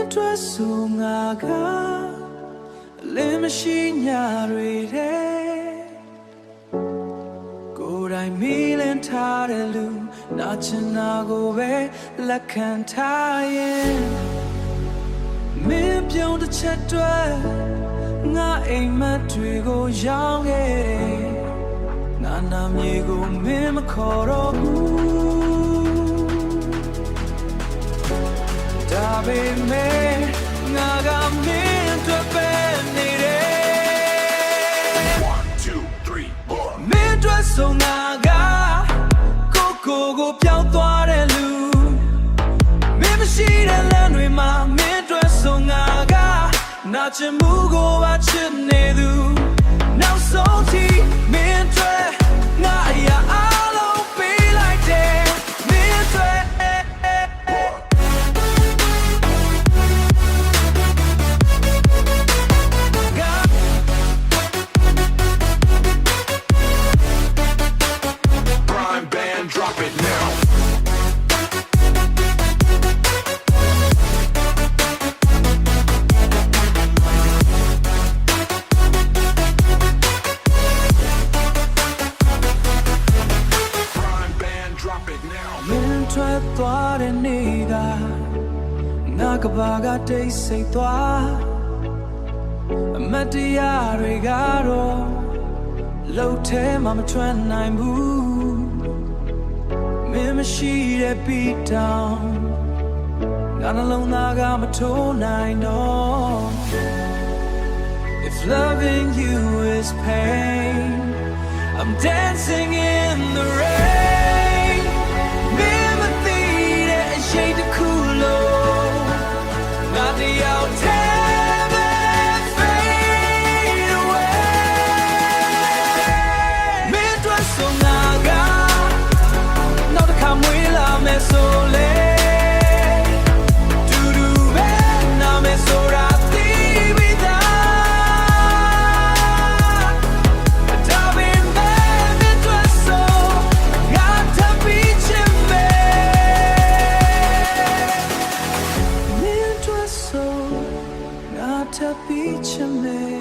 Mintuasungaga Limashinyaride Gorai milen tarelu Nachanagobe Lakantayen Min beyond the chatwa Nga aimatwigo yange Nana migo mimakoro Dabe me Naga min to benire 1, 2, 3, 4 Min to so naga Koko go ပြောင်းသွားတဲ့လူမင်းမရှိတဲ့လမ်းတွေမှာမင်းအတွက်ဆိုငါကနာချင်မှုကိုပါချစ်နေသူနောက်ဆုံးထိမင်းအတွက်ငါအရာအားလုံးပေးလိုက်တယ်မင်းအတွက် Prime band, drop it now. Prime band, drop it now. မင်းထွက်သွားတဲ့နေ့ကငါကဘာကတိတ်ဆိတ်သွားအမတ်တရားတွေကတော့လှုပ်ထဲမှာမထွက်နိုင်ဘူးမင်းမရှိတဲ့ beat down ငါနှလုံးသားကမထိုးနိုင်တော့ If loving you is pain I'm dancing in the rain မင်းမသိတဲ့အရေးတစ်ခုလုံးငါတယောက်တည်းပဲ fade away မင်းတို့ဆိုငါကနောက်တစ်ခါမွေးလာမယ်ဆိုလေတူတူပဲနာမယ်ဆိုတာသိပြီးသားဒါပေမဲ့မင်းတို့ဆိုငါထပ်ပြီးချင်မယ်မင်းတို့ဆိုငါထပ်ပြီးချင်မယ်